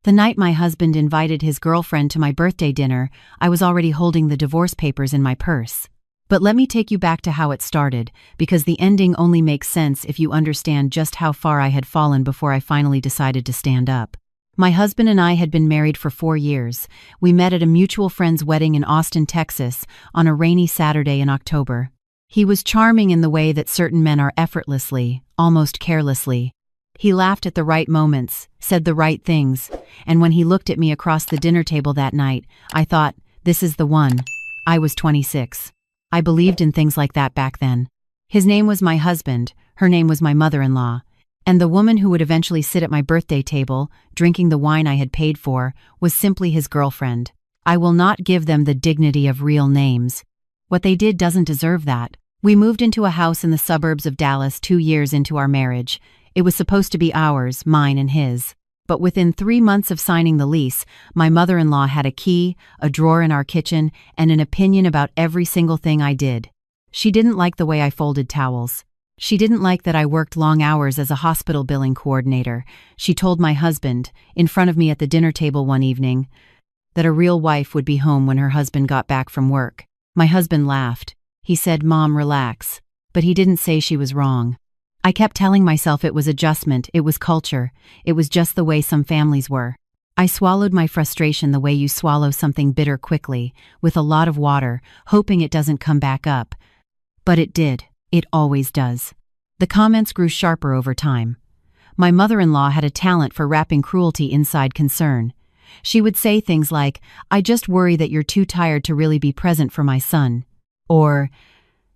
The night my husband invited his girlfriend to my birthday dinner, I was already holding the divorce papers in my purse. But let me take you back to how it started, because the ending only makes sense if you understand just how far I had fallen before I finally decided to stand up. My husband and I had been married for 4 years. We met at a mutual friend's wedding in Austin, Texas, on a rainy Saturday in October. He was charming in the way that certain men are effortlessly, almost carelessly. He laughed at the right moments, said the right things, and when he looked at me across the dinner table that night, I thought, this is the one. I was 26. I believed in things like that back then. His name was my husband, her name was my mother-in-law, and the woman who would eventually sit at my birthday table, drinking the wine I had paid for, was simply his girlfriend. I will not give them the dignity of real names. What they did doesn't deserve that. We moved into a house in the suburbs of Dallas 2 years into our marriage. It was supposed to be ours, mine and his. But within 3 months of signing the lease, my mother-in-law had a key, a drawer in our kitchen, and an opinion about every single thing I did. She didn't like the way I folded towels. She didn't like that I worked long hours as a hospital billing coordinator. She told my husband, in front of me at the dinner table one evening, that a real wife would be home when her husband got back from work. My husband laughed. He said, "Mom, relax." But he didn't say she was wrong. I kept telling myself it was adjustment, it was culture, it was just the way some families were. I swallowed my frustration the way you swallow something bitter quickly, with a lot of water, hoping it doesn't come back up. But it did. It always does. The comments grew sharper over time. My mother-in-law had a talent for wrapping cruelty inside concern. She would say things like, "I just worry that you're too tired to really be present for my son." Or,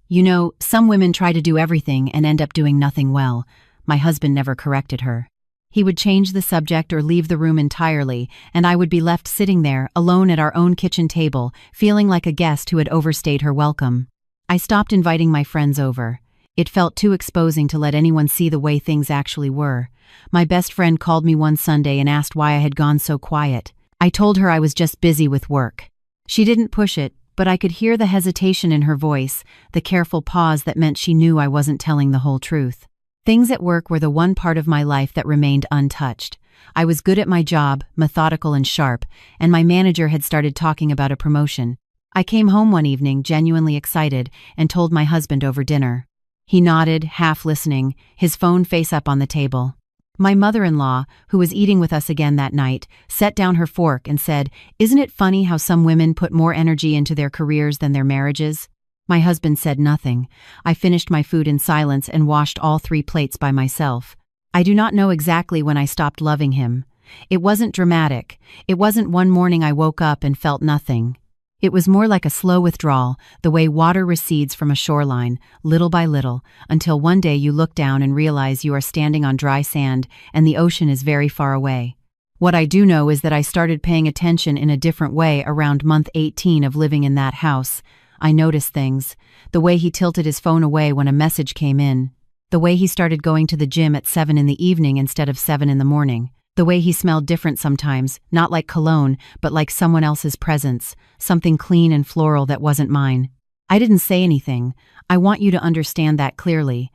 "You know, some women try to do everything and end up doing nothing well." My husband never corrected her. He would change the subject or leave the room entirely, and I would be left sitting there, alone at our own kitchen table, feeling like a guest who had overstayed her welcome. I stopped inviting my friends over. It felt too exposing to let anyone see the way things actually were. My best friend called me one Sunday and asked why I had gone so quiet. I told her I was just busy with work. She didn't push it, but I could hear the hesitation in her voice, the careful pause that meant she knew I wasn't telling the whole truth. Things at work were the one part of my life that remained untouched. I was good at my job, methodical and sharp, and my manager had started talking about a promotion. I came home one evening genuinely excited and told my husband over dinner. He nodded, half listening, his phone face up on the table. My mother-in-law, who was eating with us again that night, set down her fork and said, "Isn't it funny how some women put more energy into their careers than their marriages?" My husband said nothing. I finished my food in silence and washed all 3 plates by myself. I do not know exactly when I stopped loving him. It wasn't dramatic. It wasn't one morning I woke up and felt nothing. It was more like a slow withdrawal, the way water recedes from a shoreline, little by little, until one day you look down and realize you are standing on dry sand and the ocean is very far away. What I do know is that I started paying attention in a different way around month 18 of living in that house. I noticed things. The way he tilted his phone away when a message came in. The way he started going to the gym at 7 in the evening instead of 7 in the morning. The way he smelled different sometimes, not like cologne, but like someone else's presence, something clean and floral that wasn't mine. I didn't say anything. I want you to understand that clearly.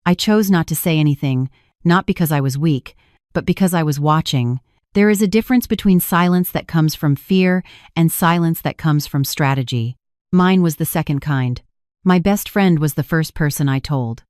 I chose not to say anything, not because I was weak, but because I was watching. There is a difference between silence that comes from fear and silence that comes from strategy. Mine was the second kind. My best friend was the first person I told.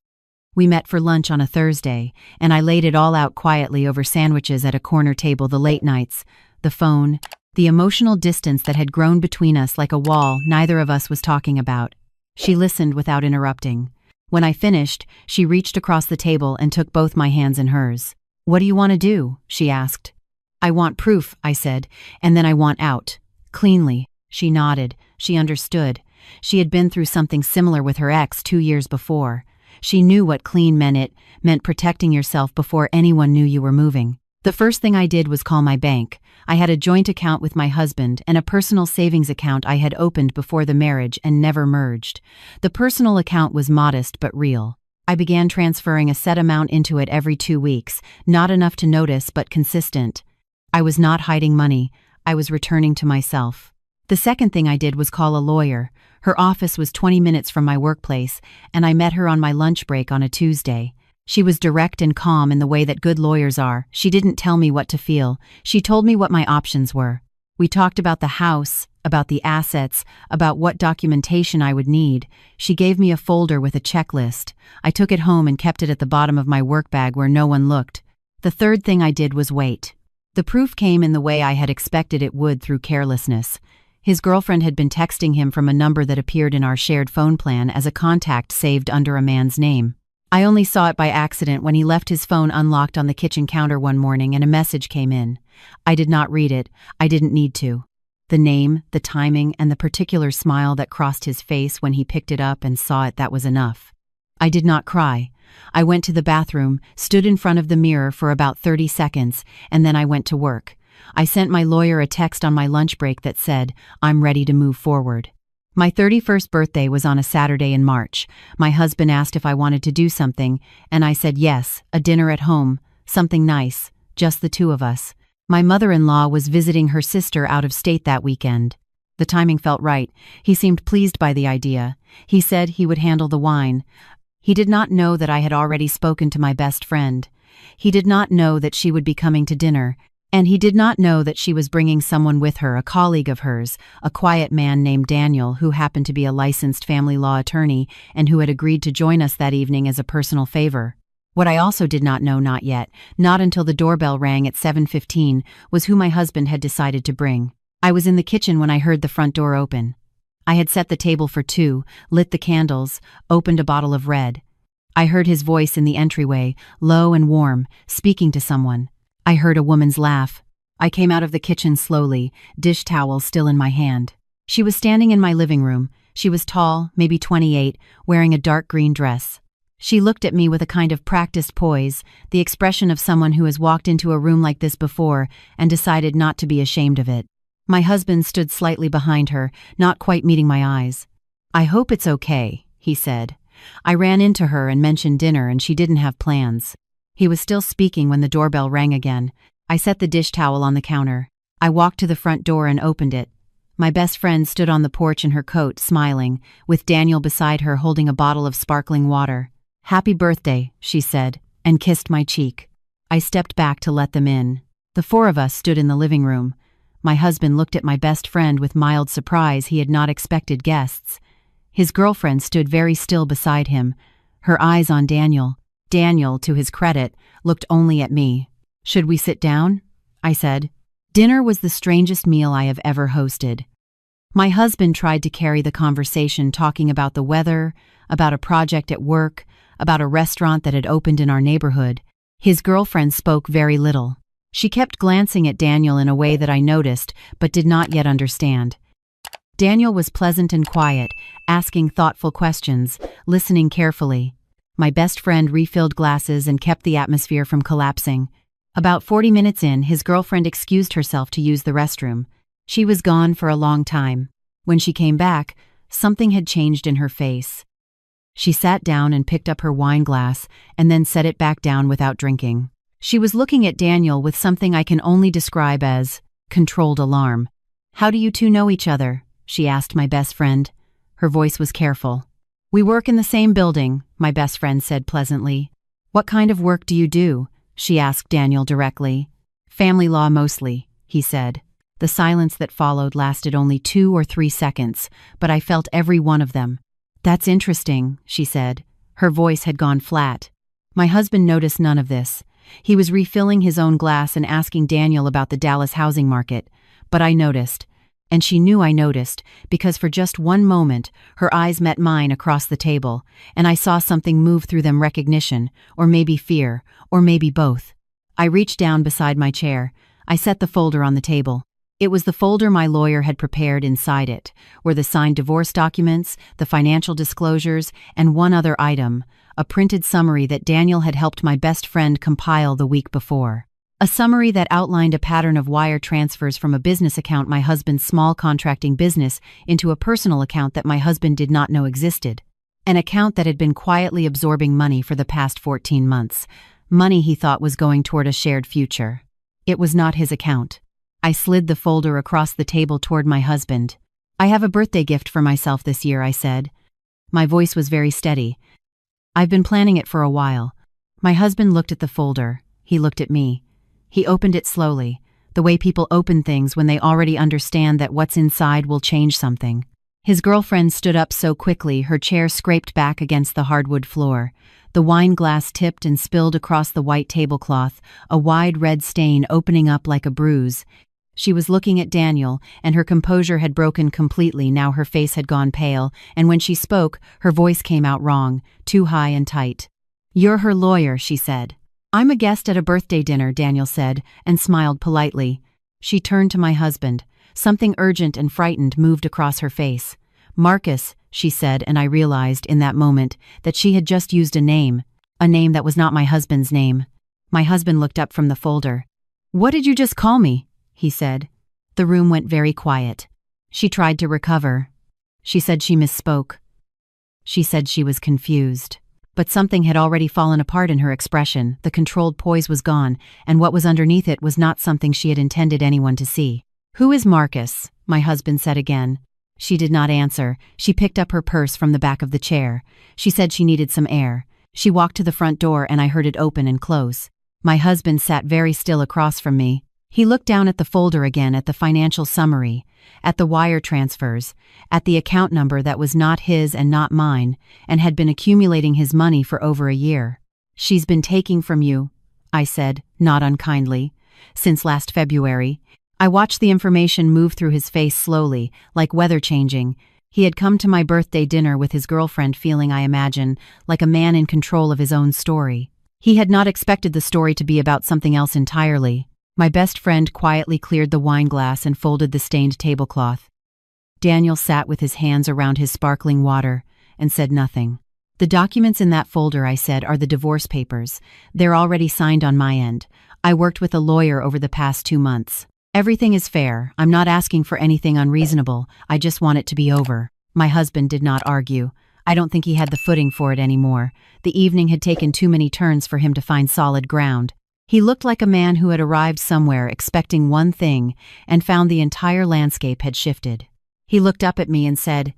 We met for lunch on a Thursday, and I laid it all out quietly over sandwiches at a corner table, the late nights, the phone, the emotional distance that had grown between us like a wall neither of us was talking about. She listened without interrupting. When I finished, she reached across the table and took both my hands in hers. "What do you want to do?" she asked. "I want proof," I said, "and then I want out. Cleanly." She nodded. She understood. She had been through something similar with her ex 2 years before. She knew what clean meant. It meant protecting yourself before anyone knew you were moving. The first thing I did was call my bank. I had a joint account with my husband and a personal savings account I had opened before the marriage and never merged. The personal account was modest but real. I began transferring a set amount into it every 2 weeks, not enough to notice but consistent. I was not hiding money. I was returning to myself. The second thing I did was call a lawyer. Her office was 20 minutes from my workplace, and I met her on my lunch break on a Tuesday. She was direct and calm in the way that good lawyers are. She didn't tell me what to feel. She told me what my options were. We talked about the house, about the assets, about what documentation I would need. She gave me a folder with a checklist. I took it home and kept it at the bottom of my work bag where no one looked. The third thing I did was wait. The proof came in the way I had expected it would, through carelessness. His girlfriend had been texting him from a number that appeared in our shared phone plan as a contact saved under a man's name. I only saw it by accident when he left his phone unlocked on the kitchen counter one morning and a message came in. I did not read it. I didn't need to. The name, the timing, and the particular smile that crossed his face when he picked it up and saw it, that was enough. I did not cry. I went to the bathroom, stood in front of the mirror for about 30 seconds, and then I went to work. I sent my lawyer a text on my lunch break that said, "I'm ready to move forward." My 31st birthday was on a Saturday in March. My husband asked if I wanted to do something, and I said yes, a dinner at home, something nice, just the two of us. My mother-in-law was visiting her sister out of state that weekend. The timing felt right. He seemed pleased by the idea. He said he would handle the wine. He did not know that I had already spoken to my best friend. He did not know that she would be coming to dinner. And he did not know that she was bringing someone with her, a colleague of hers, a quiet man named Daniel, who happened to be a licensed family law attorney and who had agreed to join us that evening as a personal favor. What I also did not know, not yet, not until the doorbell rang at 7:15, was who my husband had decided to bring. I was in the kitchen when I heard the front door open. I had set the table for two, lit the candles, opened a bottle of red. I heard his voice in the entryway, low and warm, speaking to someone. I heard a woman's laugh. I came out of the kitchen slowly, dish towel still in my hand. She was standing in my living room. She was tall, maybe 28, wearing a dark green dress. She looked at me with a kind of practiced poise, the expression of someone who has walked into a room like this before and decided not to be ashamed of it. My husband stood slightly behind her, not quite meeting my eyes. "I hope it's okay," he said. I ran into her and mentioned dinner, and she didn't have plans. He was still speaking when the doorbell rang again. I set the dish towel on the counter. I walked to the front door and opened it. My best friend stood on the porch in her coat, smiling, with Daniel beside her holding a bottle of sparkling water. "Happy birthday," she said, and kissed my cheek. I stepped back to let them in. The four of us stood in the living room. My husband looked at my best friend with mild surprise. He had not expected guests. His girlfriend stood very still beside him, her eyes on Daniel. Daniel, to his credit, looked only at me. "Should we sit down?" I said. Dinner was the strangest meal I have ever hosted. My husband tried to carry the conversation, talking about the weather, about a project at work, about a restaurant that had opened in our neighborhood. His girlfriend spoke very little. She kept glancing at Daniel in a way that I noticed, but did not yet understand. Daniel was pleasant and quiet, asking thoughtful questions, listening carefully. My best friend refilled glasses and kept the atmosphere from collapsing. About 40 minutes in, his girlfriend excused herself to use the restroom. She was gone for a long time. When she came back, something had changed in her face. She sat down and picked up her wine glass and then set it back down without drinking. She was looking at Daniel with something I can only describe as controlled alarm. "How do you two know each other?" she asked my best friend. Her voice was careful. "We work in the same building," my best friend said pleasantly. "What kind of work do you do?" she asked Daniel directly. "Family law mostly," he said. The silence that followed lasted only 2 or 3 seconds, but I felt every one of them. "That's interesting," she said. Her voice had gone flat. My husband noticed none of this. He was refilling his own glass and asking Daniel about the Dallas housing market. But I noticed. And she knew I noticed, because for just one moment, her eyes met mine across the table, and I saw something move through them: recognition, or maybe fear, or maybe both. I reached down beside my chair. I set the folder on the table. It was the folder my lawyer had prepared. Inside it were the signed divorce documents, the financial disclosures, and one other item, a printed summary that Daniel had helped my best friend compile the week before. A summary that outlined a pattern of wire transfers from a business account, my husband's small contracting business, into a personal account that my husband did not know existed. An account that had been quietly absorbing money for the past 14 months. Money he thought was going toward a shared future. It was not his account. I slid the folder across the table toward my husband. "I have a birthday gift for myself this year," I said. My voice was very steady. "I've been planning it for a while. My husband looked at the folder. He looked at me. He opened it slowly, the way people open things when they already understand that what's inside will change something. His girlfriend stood up so quickly her chair scraped back against the hardwood floor. The wine glass tipped and spilled across the white tablecloth, a wide red stain opening up like a bruise. She was looking at Daniel, and her composure had broken completely. Now her face had gone pale, and when she spoke, her voice came out wrong, too high and tight. "You're her lawyer," she said. "I'm a guest at a birthday dinner," Daniel said, and smiled politely. She turned to my husband. Something urgent and frightened moved across her face. "Marcus," she said, and I realized in that moment that she had just used a name that was not my husband's name. My husband looked up from the folder. "What did you just call me?" he said. The room went very quiet. She tried to recover. She said she misspoke. She said she was confused. But something had already fallen apart in her expression. The controlled poise was gone, and what was underneath it was not something she had intended anyone to see. "Who is Marcus?" my husband said again. She did not answer. She picked up her purse from the back of the chair. She said she needed some air. She walked to the front door and I heard it open and close. My husband sat very still across from me. He looked down at the folder again, at the financial summary, at the wire transfers, at the account number that was not his and not mine, and had been accumulating his money for over a year. "She's been taking from you," I said, not unkindly, "since last February." I watched the information move through his face slowly, like weather changing. He had come to my birthday dinner with his girlfriend feeling, I imagine, like a man in control of his own story. He had not expected the story to be about something else entirely. My best friend quietly cleared the wine glass and folded the stained tablecloth. Daniel sat with his hands around his sparkling water and said nothing. "The documents in that folder," I said, "are the divorce papers. They're already signed on my end. I worked with a lawyer over the past 2 months. Everything is fair. I'm not asking for anything unreasonable. I just want it to be over." My husband did not argue. I don't think he had the footing for it anymore. The evening had taken too many turns for him to find solid ground. He looked like a man who had arrived somewhere expecting one thing and found the entire landscape had shifted. He looked up at me and said,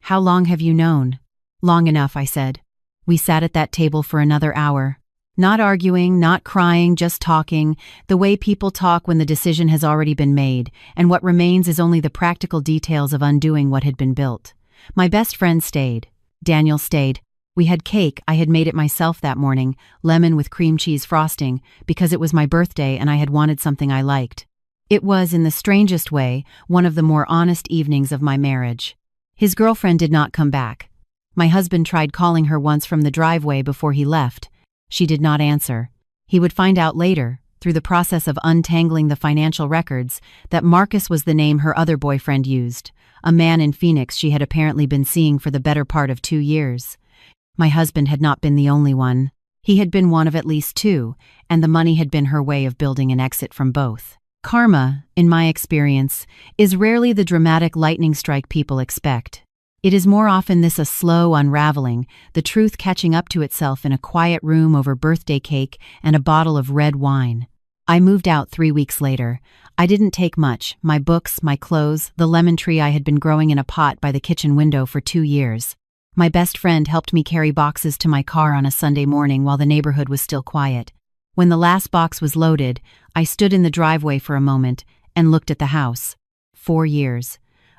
"How long have you known?" "Long enough," I said. We sat at that table for another hour. Not arguing, not crying, just talking, the way people talk when the decision has already been made, and what remains is only the practical details of undoing what had been built. My best friend stayed. Daniel stayed. We had cake. I had made it myself that morning, lemon with cream cheese frosting, because it was my birthday and I had wanted something I liked. It was, in the strangest way, one of the more honest evenings of my marriage. His girlfriend did not come back. My husband tried calling her once from the driveway before he left. She did not answer. He would find out later, through the process of untangling the financial records, that Marcus was the name her other boyfriend used, a man in Phoenix she had apparently been seeing for the better part of 2 years. My husband had not been the only one. He had been one of at least 2, and the money had been her way of building an exit from both. Karma, in my experience, is rarely the dramatic lightning strike people expect. It is more often a slow unraveling, the truth catching up to itself in a quiet room over birthday cake and a bottle of red wine. I moved out 3 weeks later. I didn't take much: my books, my clothes, the lemon tree I had been growing in a pot by the kitchen window for 2 years. My best friend helped me carry boxes to my car on a Sunday morning while the neighborhood was still quiet. When the last box was loaded, I stood in the driveway for a moment and looked at the house. 4 years.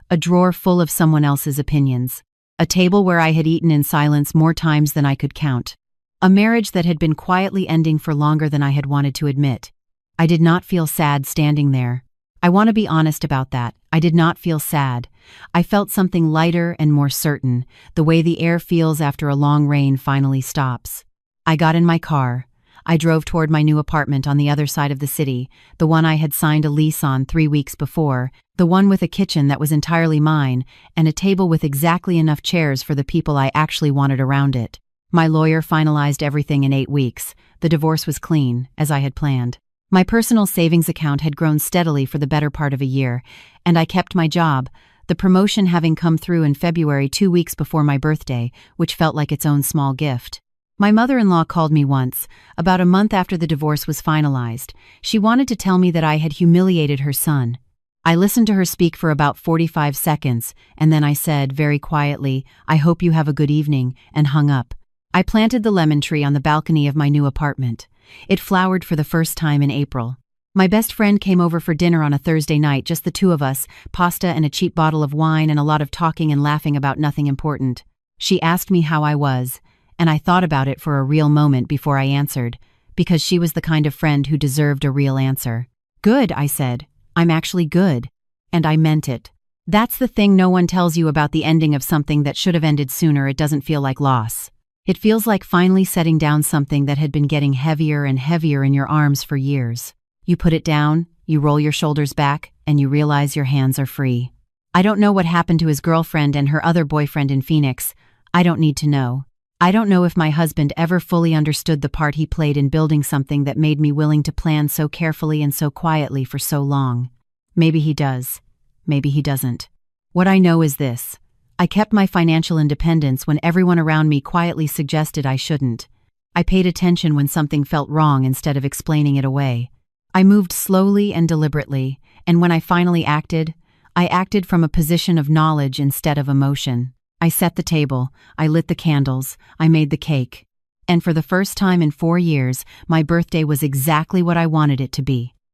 A drawer full of someone else's opinions. A table where I had eaten in silence more times than I could count. A marriage that had been quietly ending for longer than I had wanted to admit. I did not feel sad standing there. I want to be honest about that. I did not feel sad. I felt something lighter and more certain, the way the air feels after a long rain finally stops. I got in my car. I drove toward my new apartment on the other side of the city, the one I had signed a lease on 3 weeks before, the one with a kitchen that was entirely mine, and a table with exactly enough chairs for the people I actually wanted around it. My lawyer finalized everything in 8 weeks. The divorce was clean, as I had planned. My personal savings account had grown steadily for the better part of a year, and I kept my job, the promotion having come through in February 2 weeks before my birthday, which felt like its own small gift. My mother-in-law called me once, about a month after the divorce was finalized. She wanted to tell me that I had humiliated her son. I listened to her speak for about 45 seconds, and then I said, very quietly, "I hope you have a good evening," and hung up. I planted the lemon tree on the balcony of my new apartment. It flowered for the first time in April. My best friend came over for dinner on a Thursday night, just the two of us, pasta and a cheap bottle of wine and a lot of talking and laughing about nothing important. She asked me how I was, and I thought about it for a real moment before I answered, because she was the kind of friend who deserved a real answer. Good, I said. I'm actually good. And I meant it. That's the thing no one tells you about the ending of something that should have ended sooner. It doesn't feel like loss. It feels like finally setting down something that had been getting heavier and heavier in your arms for years. You put it down, you roll your shoulders back, and you realize your hands are free. I don't know what happened to his girlfriend and her other boyfriend in Phoenix. I don't need to know. I don't know if my husband ever fully understood the part he played in building something that made me willing to plan so carefully and so quietly for so long. Maybe he does. Maybe he doesn't. What I know is this. I kept my financial independence when everyone around me quietly suggested I shouldn't. I paid attention when something felt wrong instead of explaining it away. I moved slowly and deliberately, and when I finally acted, I acted from a position of knowledge instead of emotion. I set the table, I lit the candles, I made the cake. And for the first time in 4 years, my birthday was exactly what I wanted it to be.